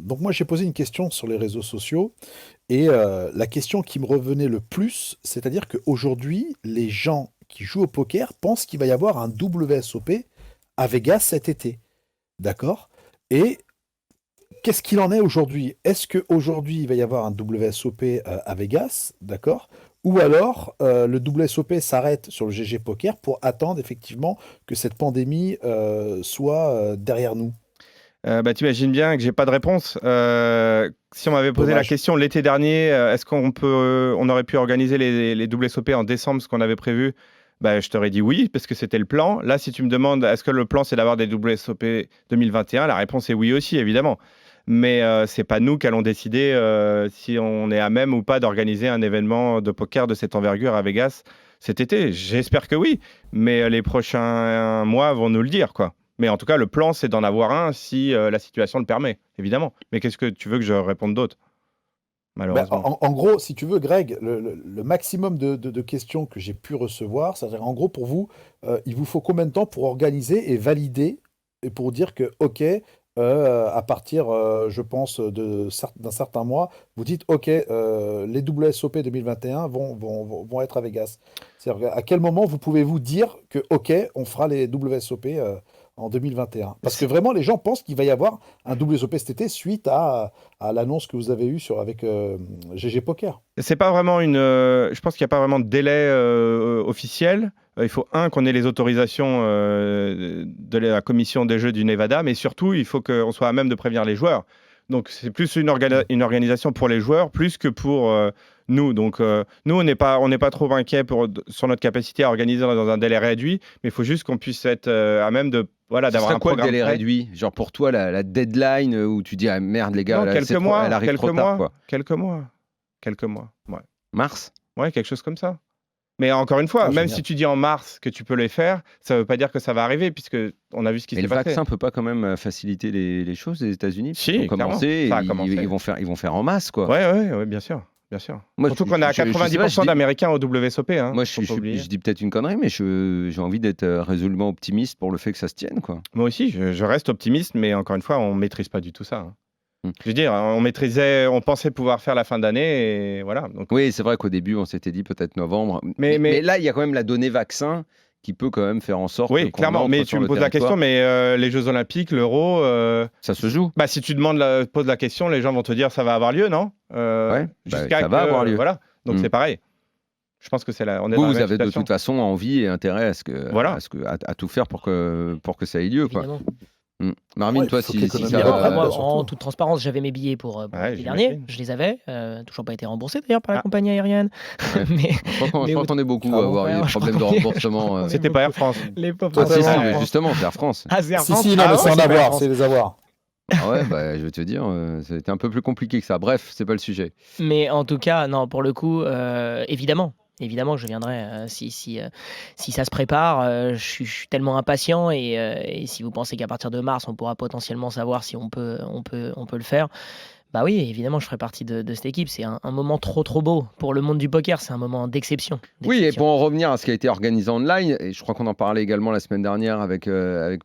Donc moi j'ai posé une question sur les réseaux sociaux et la question qui me revenait le plus, c'est-à-dire qu'aujourd'hui, les gens qui jouent au poker pensent qu'il va y avoir un WSOP à Vegas cet été. D'accord? Et qu'est-ce qu'il en est aujourd'hui? Est-ce qu'aujourd'hui, il va y avoir un WSOP à Vegas? D'accord? Ou alors, le WSOP s'arrête sur le GG Poker pour attendre effectivement que cette pandémie soit derrière nous? Bah, t'imagines bien que j'ai pas de réponse. Si on m'avait posé la Dommage. question l'été dernier, est-ce on aurait pu organiser les WSOP en décembre, ce qu'on avait prévu? Bah, je t'aurais dit oui, parce que c'était le plan. Là, si tu me demandes, est-ce que le plan, c'est d'avoir des WSOP 2021? La réponse est oui aussi, évidemment. Mais c'est pas nous qui allons décider si on est à même ou pas d'organiser un événement de poker de cette envergure à Vegas cet été. J'espère que oui, mais les prochains mois vont nous le dire, quoi. Mais en tout cas, le plan, c'est d'en avoir un si la situation le permet, évidemment. Mais qu'est-ce que tu veux que je réponde d'autre, Ben, malheureusement? en gros, si tu veux, Greg, le maximum de questions que j'ai pu recevoir, c'est-à-dire en gros pour vous, il vous faut combien de temps pour organiser et valider et pour dire que, OK, à partir, je pense, d'un certain mois, vous dites, OK, les WSOP 2021 vont être à Vegas. C'est-à-dire à quel moment vous pouvez-vous dire que, OK, on fera les WSOP en 2021? Parce que vraiment, les gens pensent qu'il va y avoir un WSOP cet été suite à l'annonce que vous avez eue avec GG Poker. C'est pas vraiment je pense qu'il n'y a pas vraiment de délai officiel. Il faut, qu'on ait les autorisations de la commission des jeux du Nevada, mais surtout, il faut qu'on soit à même de prévenir les joueurs. Donc, c'est plus une organisation pour les joueurs, plus que pour nous. Donc, nous, on n'est pas trop inquiets sur notre capacité à organiser dans un délai réduit, mais il faut juste qu'on puisse être à même voilà, Ce d'avoir serait un quoi le programme délai prêt. réduit? Genre pour toi, la deadline où tu dis, ah merde les gars, Non, là, quelques elle mois, arrive quelques trop tard, mois, quoi. quelques mois, quelques mois. Ouais. Mars? Ouais, quelque chose comme ça. Mais encore une fois, Ah, même génial. si tu dis en mars que tu peux les faire, ça ne veut pas dire que ça va arriver, puisque on a vu ce qui Mais s'est le passé. vaccin peut pas quand même faciliter les choses des États-Unis? Parce qu'ils ont Si, clairement, commencé, et ça a commencé. ils vont faire en masse, quoi. Ouais, ouais, ouais, bien sûr, bien sûr. Moi, Surtout qu'on a je sais pas, 90% d'Américains au WSOP, hein, moi, faut pas oublier. je dis peut-être une connerie, mais j'ai envie d'être résolument optimiste pour le fait que ça se tienne, quoi. Moi aussi, je reste optimiste, mais encore une fois, on ne maîtrise pas du tout ça, hein. Hmm. Je veux dire, on pensait pouvoir faire la fin d'année, et voilà. Donc, Oui, c'est vrai qu'au début, on s'était dit peut-être novembre. Mais- Mais là, il y a quand même la donnée vaccin qui peut quand même faire en sorte oui, qu'on clairement. entre Mais sur tu me le poses la question, territoire. mais les Jeux Olympiques, l'Euro, Ça se joue. bah, si tu poses la question, les gens vont te dire ça va avoir lieu, non? Ouais, bah, Jusqu'à ça va avoir lieu. Voilà. Donc Hmm. c'est pareil. Je pense que on est dans la Vous même avez de situation. toute façon envie et intérêt Voilà. à tout faire pour que ça ait lieu, quoi. Évidemment. Marvin, Ouais, toi, il faut que si l'économie ça. reprenne, Moi, quoi, surtout. en toute transparence, j'avais mes billets pour Ouais, l'été dernier. j'imagine. Je les avais. Toujours pas été remboursés d'ailleurs par la Ah. compagnie aérienne. Ouais. Mais Je crois qu'on est beaucoup Ah à bon? avoir eu Ouais, des je problèmes de crois qu'on est- remboursement. on est C'était pas Air France. les pauvres. Toi, Ah si, c'est si, Air mais France. justement, c'est Air France. Ah, c'est Air Si, France. si, non, Ah mais ouais, c'est en Air avoir, France. c'est les avoir. Ah ouais, bah, je vais te dire, c'était un peu plus compliqué que ça. Bref, c'est pas le sujet. Mais en tout cas, non, pour le coup, évidemment. Évidemment que je viendrai si ça se prépare. Je suis tellement impatient et si vous pensez qu'à partir de mars, on pourra potentiellement savoir si on peut le faire, bah oui, évidemment, je ferai partie de cette équipe. C'est un moment trop beau pour le monde du poker. C'est un moment d'exception. Oui, et d'exception. pour en revenir à ce qui a été organisé online, et je crois qu'on en parlait également la semaine dernière avec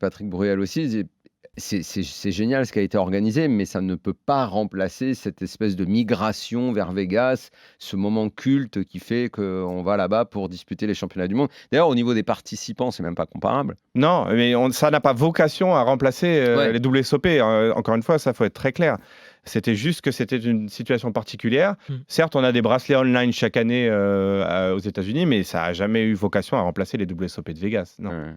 Patrick Bruel aussi, c'est génial ce qui a été organisé, mais ça ne peut pas remplacer cette espèce de migration vers Vegas, ce moment culte qui fait qu'on va là-bas pour disputer les championnats du monde. D'ailleurs, au niveau des participants, c'est même pas comparable. Non, mais ça n'a pas vocation à remplacer Ouais. les WSOP. Encore une fois, ça faut être très clair. C'était juste que c'était une situation particulière. Certes, on a des bracelets online chaque année aux États-Unis, mais ça n'a jamais eu vocation à remplacer les WSOP de Vegas. Non. Ouais.